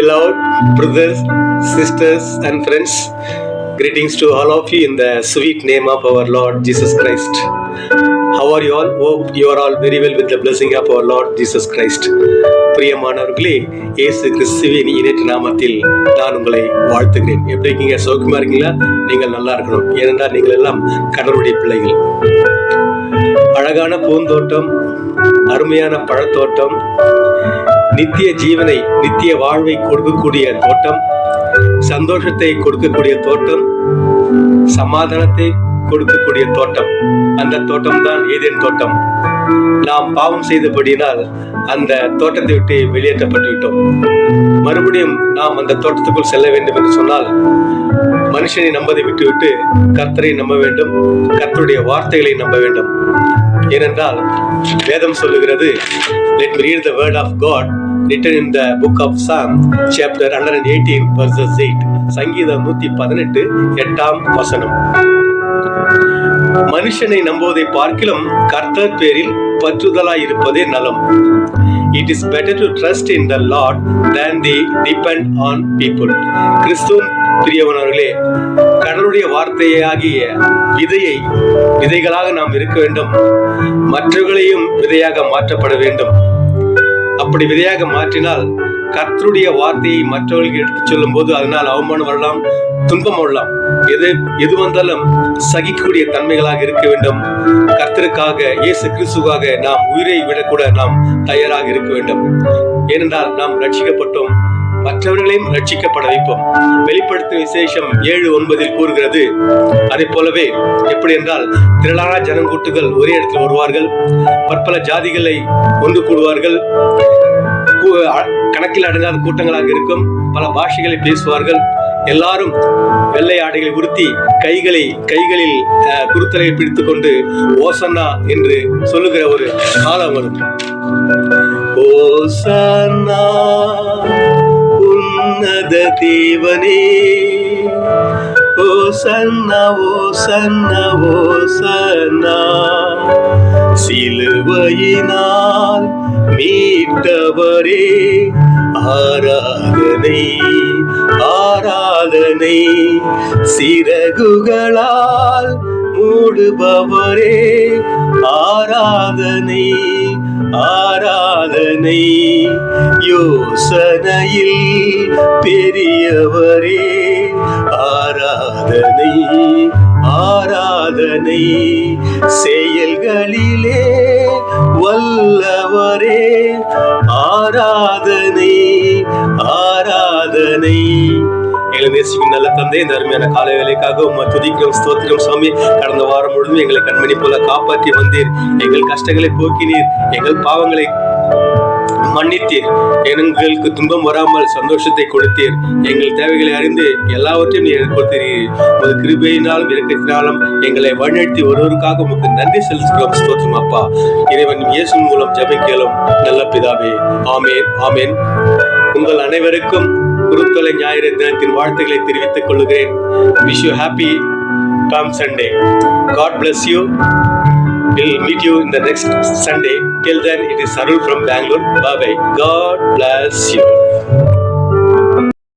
Beloved brothers, sisters, and friends, greetings to all of you in the sweet name of our Lord Jesus Christ. How are you all? Hope you are all very well with the blessing of our Lord Jesus Christ. பிரியமானவர்களே, இயேசு கிறிஸ்துவின் இணையற்ற நாமத்தில் நான் உங்களை வாழ்த்துகிறேன். எப்படி இருக்கீங்க? சௌக்கியமா இருக்கீங்களா? நீங்கள் நல்லா இருக்கணும். ஏனென்றால் நீங்கள் எல்லாம் கடவுளுடைய பிள்ளைகள். அழகான பூந்தோட்டம், அருமையான பழத்தோட்டம், நித்திய ஜீவனை, நித்திய வாழ்வை கொடுக்கக்கூடிய தோட்டம், சந்தோஷத்தை கொடுக்கக்கூடிய தோட்டம், சமாதானத்தை கொடுக்கக்கூடிய தோட்டம். அந்த தோட்டம் தான் ஏதேன் தோட்டம். நாம் பாவம் செய்தபடியினால் அந்த தோட்டத்தை விட்டு வெளியேற்றப்பட்டு விட்டோம். மறுபடியும் நாம் அந்த தோட்டத்துக்குள் செல்ல வேண்டும் என்று சொன்னால் மனுஷனை நம்பதை விட்டுவிட்டு கர்த்தரை நம்ப வேண்டும், கர்த்தருடைய வார்த்தைகளை நம்ப வேண்டும். ஏனென்றால் வேதம் சொல்லுகிறது, let me read the word of God written in the book of Psalm chapter 118 verses 8. சங்கீதம் 118 8ஆம் வசனம். மனுஷனை நம்புவதை பார்க்கிலும் கர்த்தர் பேரில் பற்றுதலாய் இருப்பதே நலம். It is better to trust in the Lord than they depend on people. கிறிஸ்துவின் பிரியமானவர்களே, கடவுளுடைய வார்த்தையாகிய விதைகளாக நாம் இருக்க வேண்டும். மற்றவர்களையும் விதையாக மாற்றப்பட வேண்டும். அப்படி விதையாக மாற்றினால் கர்த்தருடைய வார்த்தையை மற்றவர்களுக்கு எடுத்துச் சொல்லும் போது அதனால் அவமானம் வரலாம், துன்பம் வரலாம். எது வந்தாலும் சகிக்கக்கூடிய தன்மைகளாக இருக்க வேண்டும். கர்த்தருக்காக, இயேசு கிறிஸ்துவாக நாம் உயிரை விடக்கூட நாம் தயாராக இருக்க வேண்டும். ஏனென்றால் நாம் ரட்சிக்கப்பட்டோம், மற்றவர்களையும் ரட்சிக்கப்பட வைப்போம். வெளிப்படுத்தும் விசேஷம் 7:9 கூறுகிறது. அதே போலவே எப்படி என்றால், திரளான ஜனங்கூட்டுகள் ஒரே இடத்தில் வருவார்கள், பற்பல ஜாதிகளை ஒன்று கூடுவார்கள், கணக்கில் அடங்காத கூட்டங்களாக இருக்கும், பல பாஷைகளை பேசுவார்கள். எல்லாரும் வெள்ளை ஆடைகளை உடுத்தி கைகளில் குருத்தலை பிடித்துக் கொண்டு ஓசன்னா என்று சொல்லுகிற ஒரு காலம் வரும். ஓசன்னா உன்னத தேவனே, ஓசன்னா ஓசன்னா ஓசன்னா, சிலுவையினால் மீட்டவரே ஆராதனை ஆராதனை, சிறகுகளால் மூடுபவரே ஆராதனை ஆராதனை, யோசனையில் பெரியவரே ஆராதனை ஆராதனை, செயல்களிலே வல்லவரே ஆராதனை ஆராதனை. எங்களை நேசிக்கும் நல்ல தந்தை, இந்த அருமையான காலை வேலைக்காக துதிக்கிறோம், ஸ்தோத்திரம் சுவாமி. கடந்த வாரம் முழுவதும் எங்களை கண்மணி போல காப்பாற்றி வந்தீர். எங்கள் கஷ்டங்களை போக்கினீர், எங்கள் பாவங்களை மன்னித்தீர், எங்களுக்கு துன்பம் வராமல் சந்தோஷத்தை கொடுத்தீர். எங்கள் தேவைகளை அறிந்து எல்லாவற்றையும் நீர் கொடுத்தீர். உமது கிருபையினாலும் இரக்கத்தினாலும் எங்களை வழிநடத்தி ஒருவருக்காக உமக்கு நன்றி செலுத்துகிறோம். ஸ்தோத்திரம் அப்பா. இறைவன் இயேசு மூலம் ஜெபிக்கிறோம் நல்ல பிதாவே. ஆமேன் ஆமேன். உங்கள் அனைவருக்கும் குருத்தோலை ஞாயிறு தினத்தின் வாழ்த்துக்களை தெரிவித்துக் கொள்கிறேன். Wish you happy Palm Sunday. God bless you. We'll meet you in the next Sunday. Till then, it is Sarul from Bangalore. Bye bye. God bless you.